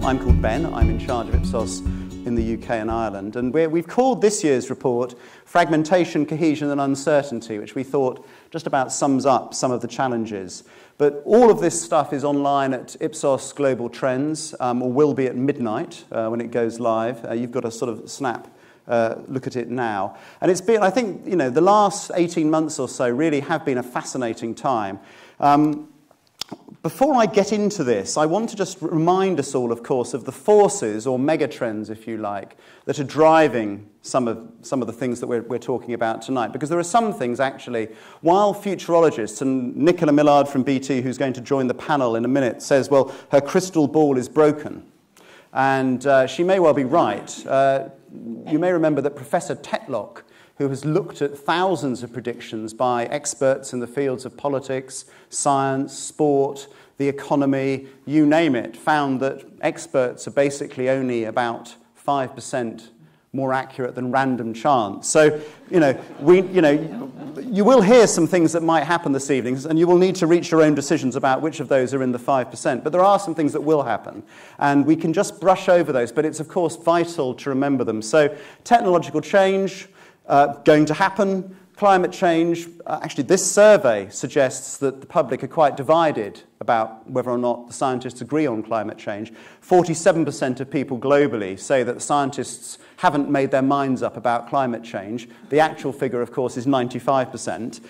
I'm called Ben. I'm in charge of Ipsos in the UK and Ireland. And we've called this year's report Fragmentation, Cohesion and Uncertainty, which we thought just about sums up some of the challenges. But all of this stuff is online at Ipsos Global Trends, or will be at midnight when it goes live. You've got a sort of snap look at it now. And it's been, I think, the last 18 months or so really have been a fascinating time. Before I get into this, I want to just remind us all, of course, of the forces or megatrends, if you like, that are driving some of the things that we're talking about tonight. Because there are some things, actually, while futurologists, and Nicola Millard from BT, who's going to join the panel in a minute, says, well, her crystal ball is broken. And she may well be right. You may remember that Professor Tetlock, who has looked at thousands of predictions by experts in the fields of politics, science, sport, the economy, you name it, found that experts are basically only about 5% more accurate than random chance. So, you will hear some things that might happen this evening, and you will need to reach your own decisions about which of those are in the 5%. But there are some things that will happen, and we can just brush over those, but it's, of course, vital to remember them. So, technological change, going to happen. Climate change, actually this survey suggests that the public are quite divided about whether or not the scientists agree on climate change. 47% of people globally say that the scientists haven't made their minds up about climate change. The actual figure, of course, is 95%.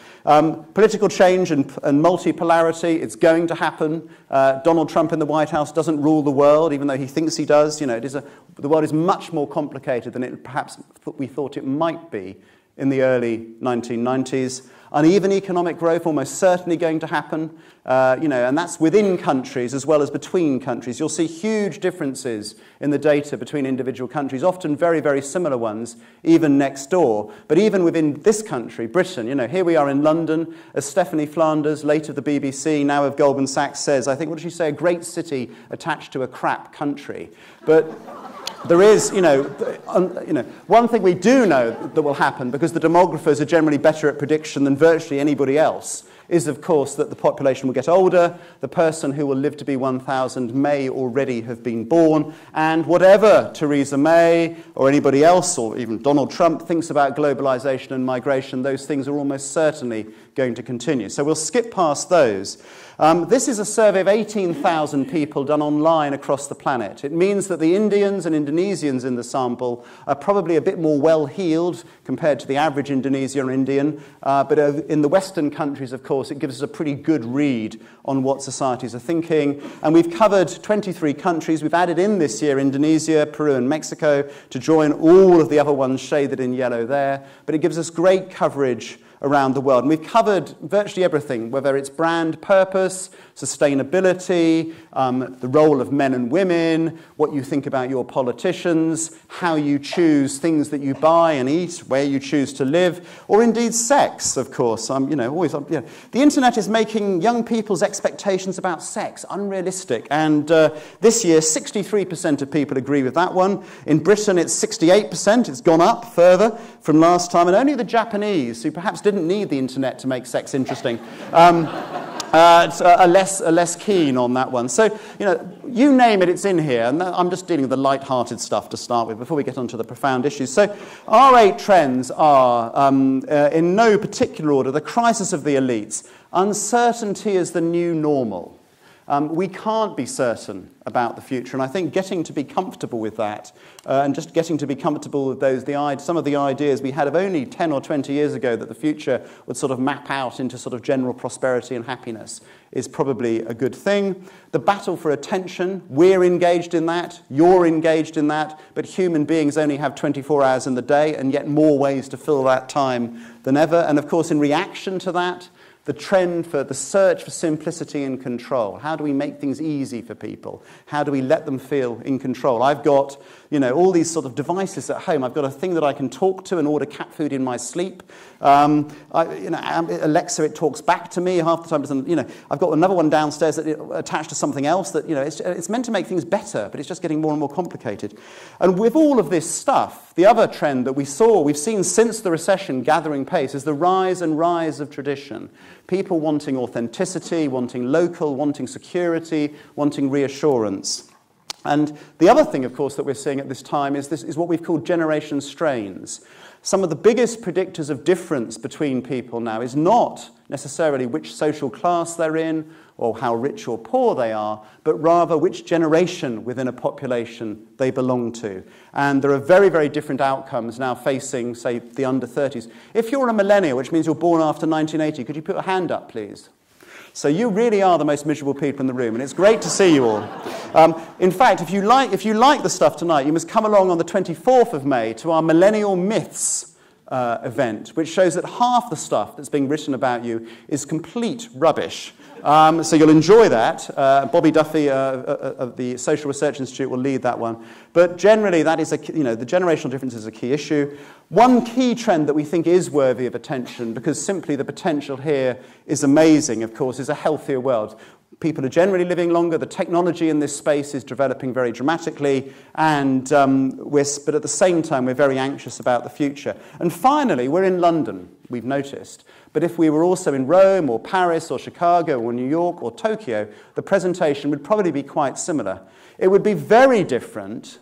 Political change and multipolarity, it's going to happen. Donald Trump in the White House doesn't rule the world, even though he thinks he does. The world is much more complicated than it perhaps we thought it might be in the early 1990s. Uneven economic growth almost certainly going to happen, and that's within countries as well as between countries. You'll see huge differences in the data between individual countries, often very, very similar ones, even next door. But even within this country, Britain, here we are in London, as Stephanie Flanders, late of the BBC, now of Goldman Sachs, says, I think, what did she say, a great city attached to a crap country. But there is, one thing we do know that will happen, because the demographers are generally better at prediction than virtually anybody else, is, of course, that the population will get older. The person who will live to be 1,000 may already have been born. And whatever Theresa May or anybody else, or even Donald Trump, thinks about globalization and migration, those things are almost certainly going to continue. So we'll skip past those. This is a survey of 18,000 people done online across the planet. It means that the Indians and Indonesians in the sample are probably a bit more well-heeled compared to the average Indonesian or Indian. But in the Western countries, of course, it gives us a pretty good read on what societies are thinking. And we've covered 23 countries. We've added in this year Indonesia, Peru and Mexico to join all of the other ones shaded in yellow there. But it gives us great coverage around the world. And we've covered virtually everything, whether it's brand purpose, sustainability, the role of men and women, what you think about your politicians, how you choose things that you buy and eat, where you choose to live, or indeed sex, of course. The internet is making young people's expectations about sex unrealistic. And this year, 63% of people agree with that one. In Britain, it's 68%. It's gone up further from last time. And only the Japanese, who perhaps didn't need the internet to make sex interesting, are less keen on that one. So, you name it, it's in here. And I'm just dealing with the light-hearted stuff to start with before we get onto the profound issues. So, our 8 trends are, in no particular order, the crisis of the elites. Uncertainty is the new normal. We can't be certain about the future, and I think getting to be comfortable with that, and just getting to be comfortable with some of the ideas we had of only 10 or 20 years ago that the future would sort of map out into sort of general prosperity and happiness, is probably a good thing. The battle for attention, we're engaged in that, you're engaged in that, but human beings only have 24 hours in the day, and yet more ways to fill that time than ever. And of course, in reaction to that, the trend for the search for simplicity and control. How do we make things easy for people? How do we let them feel in control? I've got, all these sort of devices at home. I've got a thing that I can talk to and order cat food in my sleep. Alexa, it talks back to me half the time. I've got another one downstairs that attached to something else that, it's meant to make things better, but it's just getting more and more complicated. And with all of this stuff, the other trend that we've seen since the recession gathering pace, is the rise of tradition. People wanting authenticity, wanting local, wanting security, wanting reassurance. And the other thing, of course, that we're seeing at this time is what we've called generation strains. Some of the biggest predictors of difference between people now is not necessarily which social class they're in or how rich or poor they are, but rather which generation within a population they belong to. And there are very, very different outcomes now facing, say, the under 30s. If you're a millennial, which means you're born after 1980, could you put a hand up, please? So you really are the most miserable people in the room, and it's great to see you all. In fact, if you like the stuff tonight, you must come along on the 24th of May to our Millennial Myths event, which shows that half the stuff that's being written about you is complete rubbish. So you'll enjoy that. Bobby Duffy of the Social Research Institute will lead that one. But generally, that is the generational difference is a key issue. One key trend that we think is worthy of attention, because simply the potential here is amazing, of course, is a healthier world. People are generally living longer. The technology in this space is developing very dramatically, and but at the same time, we're very anxious about the future. And finally, we're in London, we've noticed. But if we were also in Rome or Paris or Chicago or New York or Tokyo, the presentation would probably be quite similar. It would be very different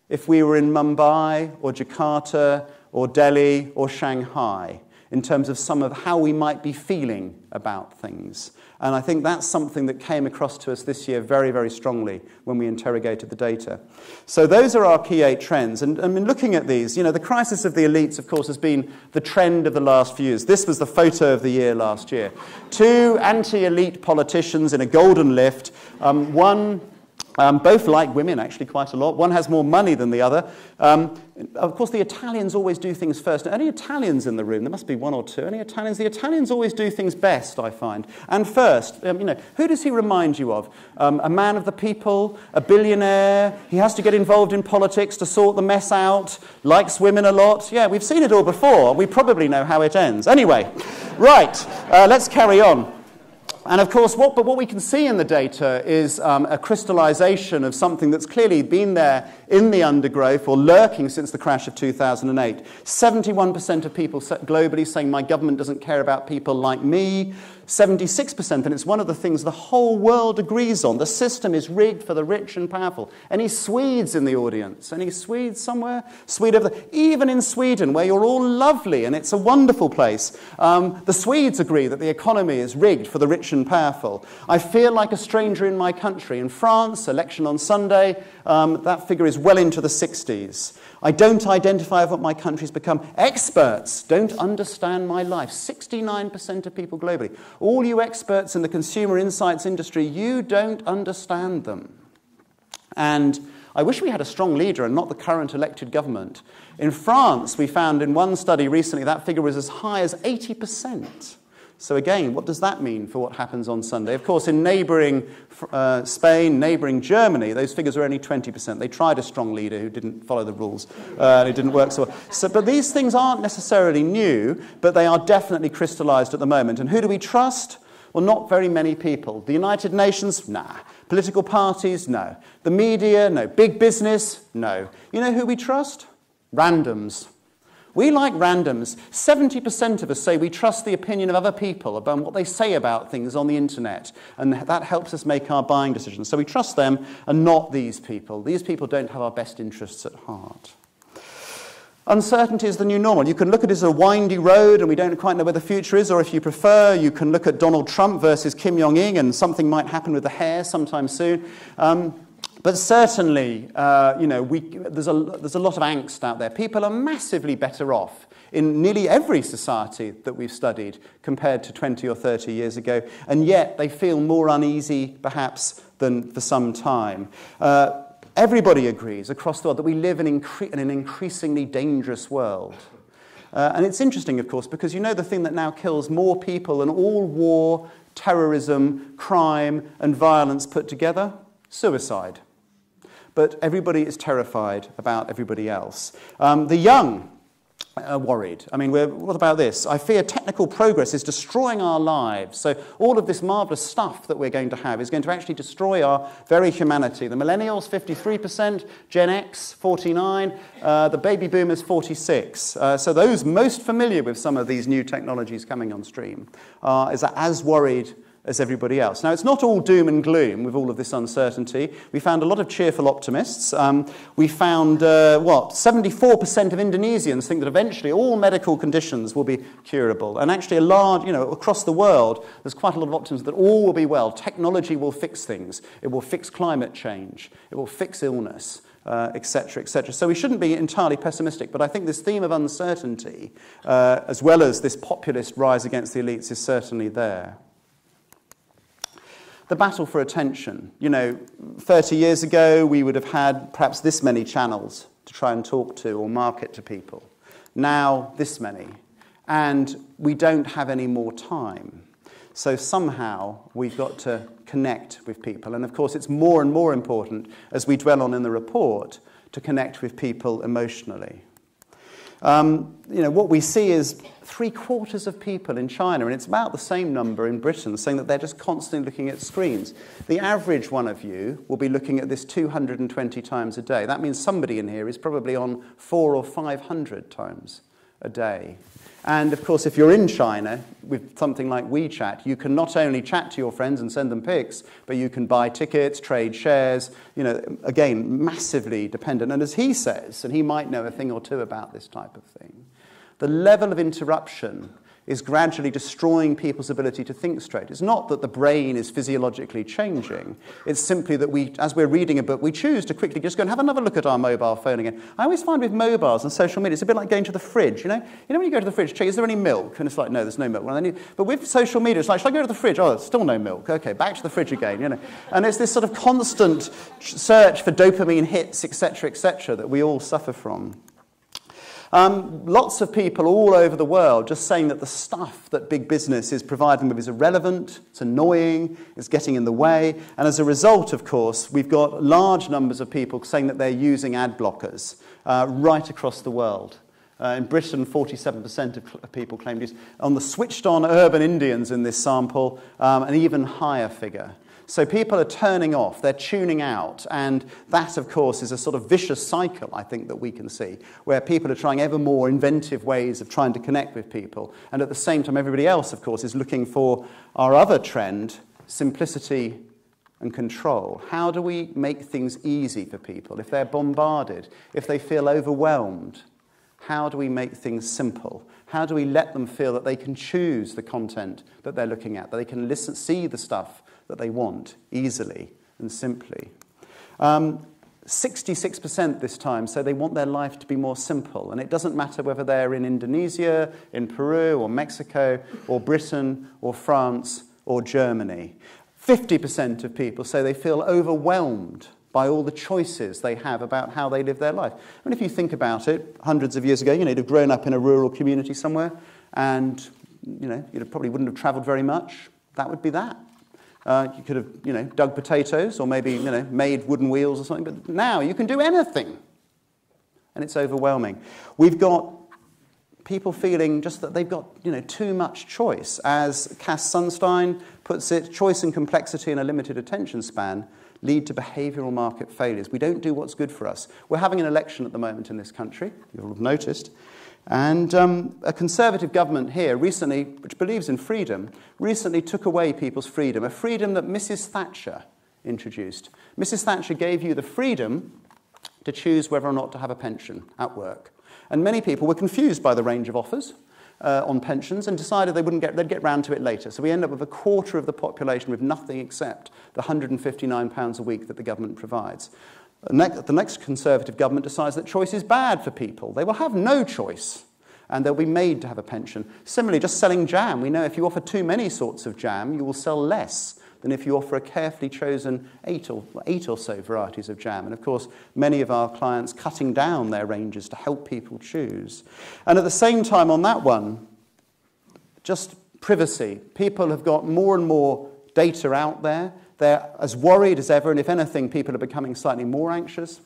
if we were in Mumbai or Jakarta or Delhi or Shanghai in terms of some of how we might be feeling about things. And I think that's something that came across to us this year very, very strongly when we interrogated the data. So those are our key 8 trends. And I mean, looking at these, the crisis of the elites, of course, has been the trend of the last few years. This was the photo of the year last year. 2 anti-elite politicians in a golden lift. Both like women, actually, quite a lot. One has more money than the other. Of course, the Italians always do things first. Any Italians in the room? There must be 1 or 2. Any Italians? The Italians always do things best, I find. And first, who does he remind you of? A man of the people, a billionaire. He has to get involved in politics to sort the mess out. Likes women a lot. Yeah, we've seen it all before. We probably know how it ends. Anyway, right, let's carry on. And of course, what we can see in the data is a crystallization of something that's clearly been there in the undergrowth or lurking since the crash of 2008. 71% of people globally saying my government doesn't care about people like me. 76%, and it's one of the things the whole world agrees on. The system is rigged for the rich and powerful. Any Swedes in the audience? Any Swedes somewhere? Even in Sweden, where you're all lovely and it's a wonderful place, the Swedes agree that the economy is rigged for the rich and powerful. I feel like a stranger in my country. In France, election on Sunday, that figure is well into the 60s. I don't identify with what my country's become. Experts don't understand my life. 69% of people globally. All you experts in the consumer insights industry, you don't understand them. And I wish we had a strong leader and not the current elected government. In France, we found in one study recently that figure was as high as 80%. So again, what does that mean for what happens on Sunday? Of course, in neighbouring Spain, neighbouring Germany, those figures are only 20%. They tried a strong leader who didn't follow the rules. It didn't work so well. But these things aren't necessarily new, but they are definitely crystallised at the moment. And who do we trust? Well, not very many people. The United Nations? Nah. Political parties? No. The media? No. Big business? No. You know who we trust? Randoms. We like randoms. 70% of us say we trust the opinion of other people about what they say about things on the internet, and that helps us make our buying decisions. So we trust them and not these people. These people don't have our best interests at heart. Uncertainty is the new normal. You can look at it as a windy road and we don't quite know where the future is, or if you prefer, you can look at Donald Trump versus Kim Jong-un and something might happen with the hair sometime soon. But certainly, there's a lot of angst out there. People are massively better off in nearly every society that we've studied compared to 20 or 30 years ago, and yet they feel more uneasy, perhaps, than for some time. Everybody agrees across the world that we live in an increasingly dangerous world. And it's interesting, of course, because the thing that now kills more people than all war, terrorism, crime, and violence put together? Suicide. But everybody is terrified about everybody else. The young are worried. I mean, what about this? I fear technical progress is destroying our lives. So all of this marvellous stuff that we're going to have is going to actually destroy our very humanity. The millennials, 53%, Gen X, 49%, the baby boomers, 46%. So those most familiar with some of these new technologies coming on stream is as worried as everybody else. Now, it's not all doom and gloom with all of this uncertainty. We found a lot of cheerful optimists. We found, 74% of Indonesians think that eventually all medical conditions will be curable. And actually a large, across the world, there's quite a lot of optimism that all will be well. Technology will fix things. It will fix climate change. It will fix illness. Etc., etc. So we shouldn't be entirely pessimistic, but I think this theme of uncertainty, as well as this populist rise against the elites, is certainly there. The battle for attention. 30 years ago, we would have had perhaps this many channels to try and talk to or market to people. Now, this many. And we don't have any more time. So somehow we've got to connect with people. And of course, it's more and more important, as we dwell on in the report, to connect with people emotionally. What we see is 3/4 of people in China, and it's about the same number in Britain, saying that they're just constantly looking at screens. The average one of you will be looking at this 220 times a day. That means somebody in here is probably on 400 or 500 times a day. And of course, if you're in China with something like WeChat, you can not only chat to your friends and send them pics, but you can buy tickets, trade shares, again, massively dependent. And as he says, and he might know a thing or two about this type of thing, the level of interruption is gradually destroying people's ability to think straight. It's not that the brain is physiologically changing. It's simply that we, as we're reading a book, we choose to quickly just go and have another look at our mobile phone again. I always find with mobiles and social media, it's a bit like going to the fridge, when you go to the fridge, check, is there any milk? And it's like, no, there's no milk. But with social media, it's like, should I go to the fridge? Oh, there's still no milk. Okay, back to the fridge again, And it's this sort of constant search for dopamine hits, etc., that we all suffer from. Lots of people all over the world just saying that the stuff that big business is providing with is irrelevant, it's annoying, it's getting in the way. And as a result, of course, we've got large numbers of people saying that they're using ad blockers right across the world. In Britain, 47% of people claim to use. On the switched-on urban Indians in this sample, an even higher figure. So people are turning off, they're tuning out, and that, of course, is a sort of vicious cycle, I think, that we can see, where people are trying ever more inventive ways of trying to connect with people, and at the same time, everybody else, of course, is looking for our other trend, simplicity and control. How do we make things easy for people? If they're bombarded, if they feel overwhelmed, how do we make things simple? How do we let them feel that they can choose the content that they're looking at, that they can see the stuff that they want easily and simply? 66% this time say they want their life to be more simple. And it doesn't matter whether they're in Indonesia, in Peru, or Mexico, or Britain, or France, or Germany. 50% of people say they feel overwhelmed by all the choices they have about how they live their life. I mean, if you think about it, hundreds of years ago, you'd have grown up in a rural community somewhere, and you probably wouldn't have travelled very much. That would be that. You could have, dug potatoes or maybe, made wooden wheels or something. But now you can do anything. And it's overwhelming. We've got people feeling just that they've got, too much choice. As Cass Sunstein puts it, choice and complexity and a limited attention span lead to behavioural market failures. We don't do what's good for us. We're having an election at the moment in this country, you'll have noticed. And a conservative government here recently, which believes in freedom, recently took away people's freedom, a freedom that Mrs. Thatcher introduced. Mrs. Thatcher gave you the freedom to choose whether or not to have a pension at work. And many people were confused by the range of offers on pensions and decided they'd get round to it later. So we end up with a quarter of the population with nothing except the £159 a week that the government provides. The next Conservative government decides that choice is bad for people. They will have no choice, and they'll be made to have a pension. Similarly, just selling jam. We know if you offer too many sorts of jam, you will sell less than if you offer a carefully chosen eight or so varieties of jam. And of course, many of our clients cutting down their ranges to help people choose. And at the same time on that one, just privacy. People have got more and more data out there. They're as worried as ever, and if anything, people are becoming slightly more anxious.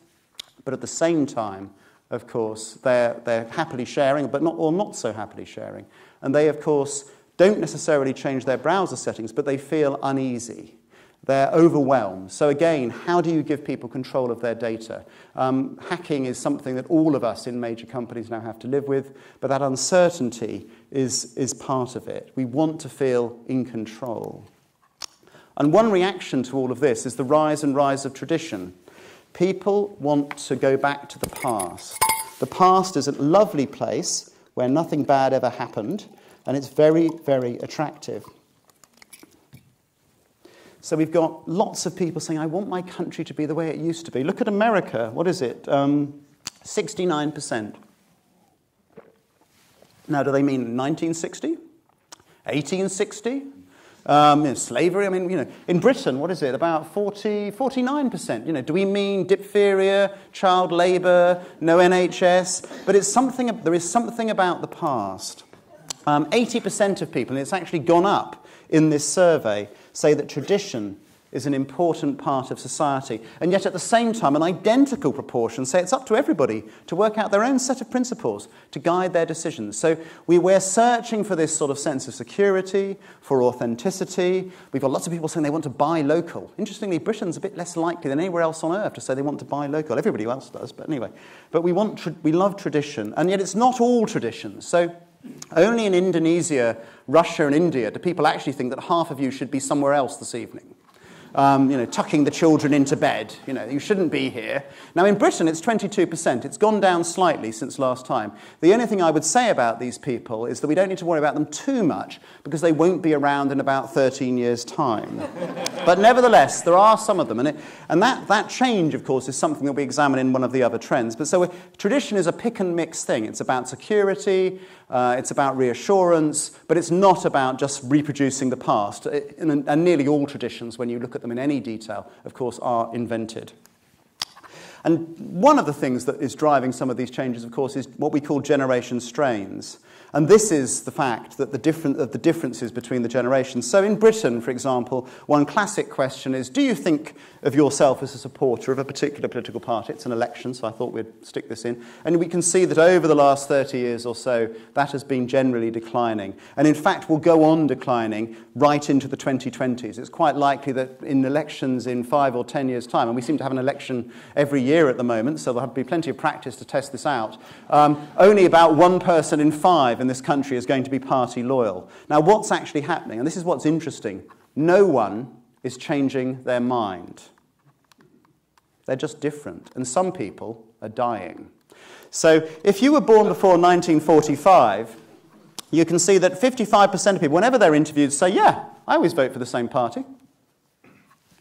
But at the same time, of course, they're happily sharing, but not so happily sharing. And they, of course, don't necessarily change their browser settings, but they feel uneasy. They're overwhelmed. So again, how do you give people control of their data? Hacking is something that all of us in major companies now have to live with, but that uncertainty is part of it. We want to feel in control. And one reaction to all of this is the rise of tradition. People want to go back to the past. The past is a lovely place where nothing bad ever happened, and it's very, very attractive. So we've got lots of people saying, I want my country to be the way it used to be. Look at America. What is it? 69%. Now, do they mean 1960? 1860? Slavery, in Britain, what is it? About 49%. Do we mean diphtheria, child labour, no NHS? But there is something about the past. 80% of people, and it's actually gone up in this survey, say that tradition is an important part of society. And yet at the same time, an identical proportion say it's up to everybody to work out their own set of principles to guide their decisions. So we're searching for this sort of sense of security, for authenticity. We've got lots of people saying they want to buy local. Interestingly, Britain's a bit less likely than anywhere else on earth to say they want to buy local. Everybody else does, but anyway. But we love tradition, and yet it's not all traditions. So only in Indonesia, Russia, and India do people actually think that half of you should be somewhere else this evening. Tucking the children into bed. You shouldn't be here. Now, in Britain, it's 22%. It's gone down slightly since last time. The only thing I would say about these people is that we don't need to worry about them too much because they won't be around in about 13 years' time. But nevertheless, there are some of them. And that change, of course, is something that we examine in one of the other trends. But so tradition is a pick and mix thing. It's about security, it's about reassurance, but it's not about just reproducing the past. And nearly all traditions, when you look at them in any detail, of course, are invented. And one of the things that is driving some of these changes, of course, is what we call generation strains. And this is the fact that the differences between the generations. So in Britain, for example, one classic question is, do you think of yourself as a supporter of a particular political party? It's an election, so I thought we'd stick this in. And we can see that over the last 30 years or so, that has been generally declining. And in fact, will go on declining right into the 2020s. It's quite likely that in elections in 5 or 10 years' time, and we seem to have an election every year at the moment, so there'll be plenty of practice to test this out, only about 1 person in 5 in this country is going to be party loyal. Now, what's actually happening, and this is what's interesting, no one is changing their mind. They're just different, and some people are dying. So if you were born before 1945, you can see that 55% of people, whenever they're interviewed, say, yeah, I always vote for the same party.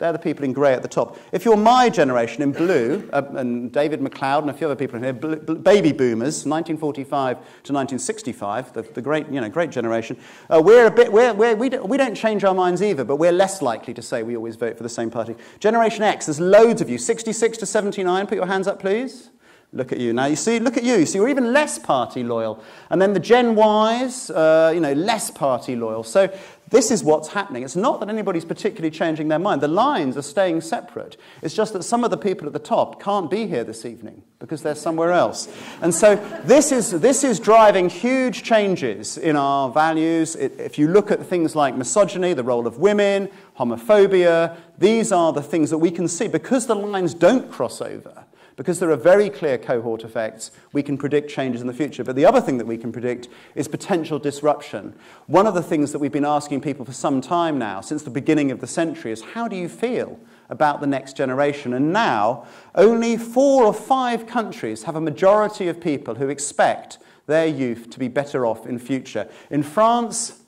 They're the people in grey at the top. If you're my generation in blue, and David MacLeod and a few other people in here, baby boomers, 1945 to 1965, the great generation, we don't change our minds either, but we're less likely to say we always vote for the same party. Generation X, there's loads of you, 66 to 79, put your hands up, please. Look at you. Now, look at you. You see, we're even less party loyal. And then the Gen Ys, less party loyal. So this is what's happening. It's not that anybody's particularly changing their mind. The lines are staying separate. It's just that some of the people at the top can't be here this evening because they're somewhere else. And so this is driving huge changes in our values. If you look at things like misogyny, the role of women, homophobia, these are the things that we can see. Because the lines don't cross over, because there are very clear cohort effects, we can predict changes in the future. But the other thing that we can predict is potential disruption. One of the things that we've been asking people for some time now, since the beginning of the century, is how do you feel about the next generation? And now, only 4 or 5 countries have a majority of people who expect their youth to be better off in future. In France,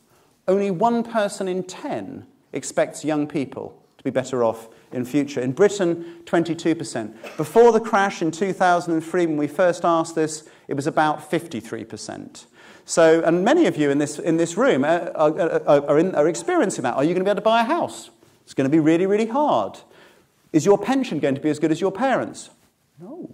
only 1 person in 10 expects young people to be better off in future. In Britain, 22%. Before the crash in 2003, when we first asked this, it was about 53%. So, and many of you in this room are experiencing that. Are you going to be able to buy a house? It's going to be really, really hard. Is your pension going to be as good as your parents? No.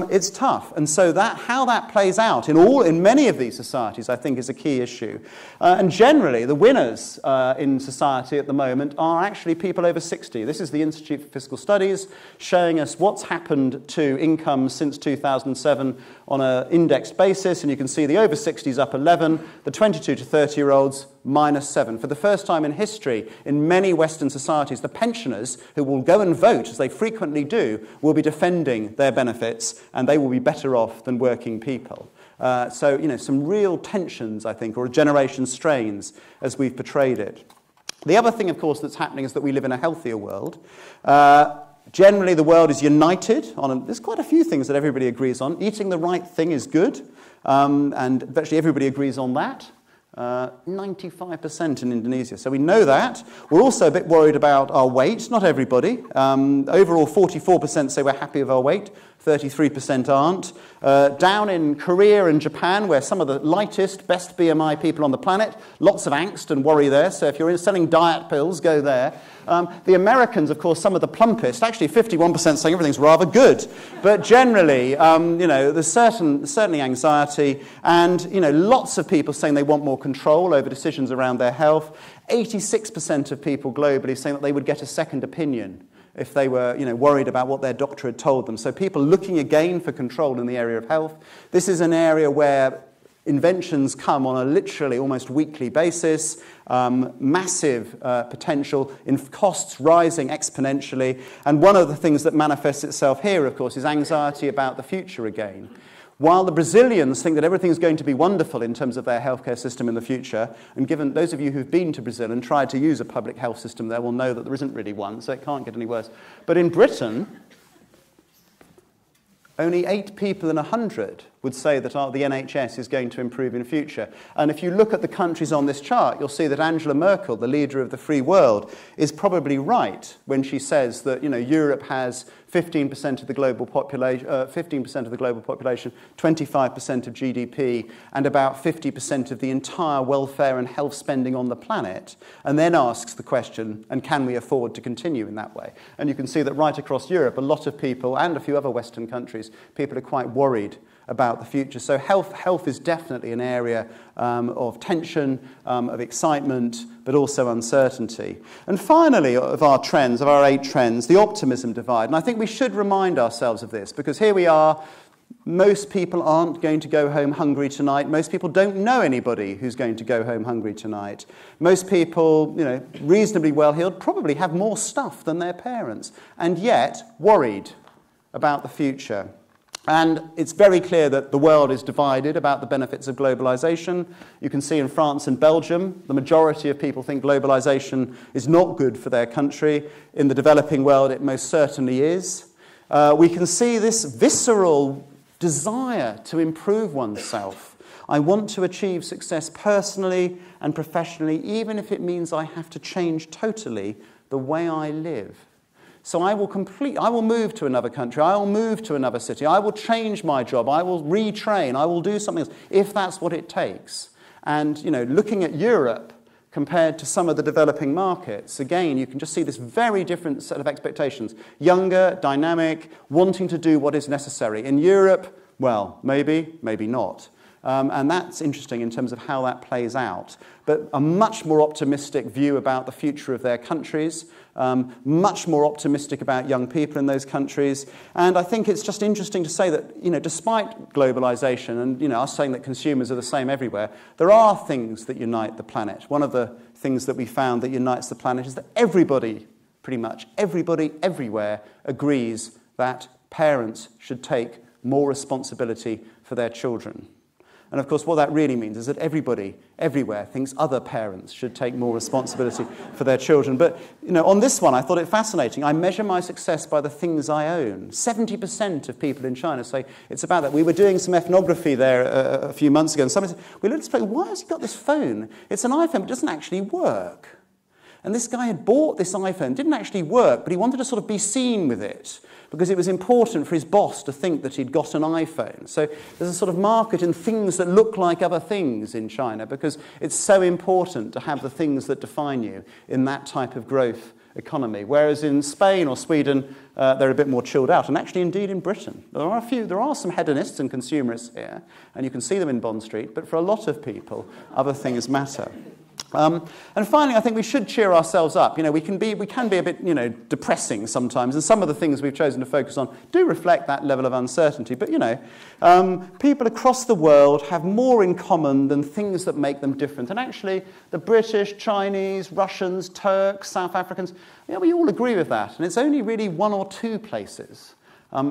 It's tough. And so how that plays out in many of these societies, I think, is a key issue. And generally, the winners in society at the moment are actually people over 60. This is the Institute for Fiscal Studies showing us what's happened to income since 2007 on an indexed basis. And you can see the over 60s up 11, the 22 to 30-year-olds -7. For the first time in history, in many Western societies, the pensioners who will go and vote, as they frequently do, will be defending their benefits, and they will be better off than working people. So, some real tensions, I think, or generation strains, as we've portrayed it. The other thing, of course, that's happening is that we live in a healthier world. Generally, the world is united on, there's quite a few things that everybody agrees on. Eating the right thing is good, and virtually everybody agrees on that. 95% in Indonesia. So we know that. We're also a bit worried about our weight. Not everybody. Overall, 44% say we're happy with our weight. 33% aren't. Down in Korea and Japan, where some of the lightest, best BMI people on the planet, lots of angst and worry there. So if you're selling diet pills, go there. The Americans, of course, some of the plumpest, actually 51% saying everything's rather good. But generally, there's certainly anxiety and, lots of people saying they want more control over decisions around their health. 86% of people globally saying that they would get a second opinion if they were, worried about what their doctor had told them. So people looking again for control in the area of health. This is an area where inventions come on a literally almost weekly basis, massive potential in costs rising exponentially. And one of the things that manifests itself here, of course, is anxiety about the future again. While the Brazilians think that everything's going to be wonderful in terms of their healthcare system in the future, and given those of you who've been to Brazil and tried to use a public health system there will know that there isn't really one, so it can't get any worse. But in Britain, only 8 people in 100 would say that the NHS is going to improve in future. And if you look at the countries on this chart, you'll see that Angela Merkel, the leader of the free world, is probably right when she says that Europe has 15% of the global population, 25% of GDP, and about 50% of the entire welfare and health spending on the planet, and then asks the question, and can we afford to continue in that way? And you can see that right across Europe, a lot of people, and a few other Western countries, people are quite worried about the future. So health is definitely an area of tension, of excitement, but also uncertainty. And finally, of our 8 trends, the optimism divide. And I think we should remind ourselves of this, because here we are, most people aren't going to go home hungry tonight. Most people don't know anybody who's going to go home hungry tonight. Most people, reasonably well-heeled, probably have more stuff than their parents, and yet worried about the future. And it's very clear that the world is divided about the benefits of globalization. You can see in France and Belgium, the majority of people think globalization is not good for their country. In the developing world, it most certainly is. We can see this visceral desire to improve oneself. I want to achieve success personally and professionally, even if it means I have to change totally the way I live. So I will move to another country, I will move to another city, I will change my job, I will retrain, I will do something else, if that's what it takes. And, looking at Europe compared to some of the developing markets, again, you can just see this very different set of expectations. Younger, dynamic, wanting to do what is necessary. In Europe, well, maybe, maybe not. And that's interesting in terms of how that plays out. But a much more optimistic view about the future of their countries, much more optimistic about young people in those countries. And I think it's just interesting to say that, despite globalization and, us saying that consumers are the same everywhere, there are things that unite the planet. One of the things that we found that unites the planet is that everybody, pretty much everybody, everywhere, agrees that parents should take more responsibility for their children. And of course, what that really means is that everybody, everywhere, thinks other parents should take more responsibility for their children. But, on this one, I thought it fascinating. I measure my success by the things I own. 70% of people in China say it's about that. We were doing some ethnography there a few months ago, and somebody said, we looked at this, why has he got this phone? It's an iPhone, but it doesn't actually work. And this guy had bought this iPhone, didn't actually work, but he wanted to sort of be seen with it, because it was important for his boss to think that he'd got an iPhone. So there's a sort of market in things that look like other things in China, because it's so important to have the things that define you in that type of growth economy. Whereas in Spain or Sweden, they're a bit more chilled out. And actually, indeed, in Britain, there are some hedonists and consumerists here, and you can see them in Bond Street, but for a lot of people, other things matter. And finally, I think we should cheer ourselves up. We can be a bit, depressing sometimes, and some of the things we've chosen to focus on do reflect that level of uncertainty. But, people across the world have more in common than things that make them different. And actually, the British, Chinese, Russians, Turks, South Africans, we all agree with that. And it's only really 1 or 2 places.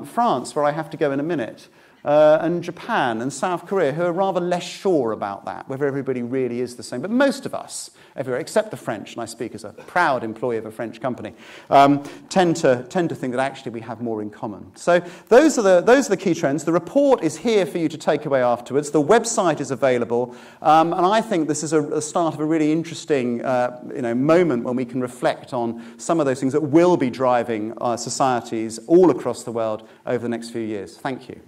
France, where I have to go in a minute, and Japan and South Korea, who are rather less sure about that, whether everybody really is the same. But most of us, everywhere, except the French, and I speak as a proud employee of a French company, tend to think that actually we have more in common. So those are the key trends. The report is here for you to take away afterwards. The website is available, and I think this is a start of a really interesting moment when we can reflect on some of those things that will be driving our societies all across the world over the next few years. Thank you.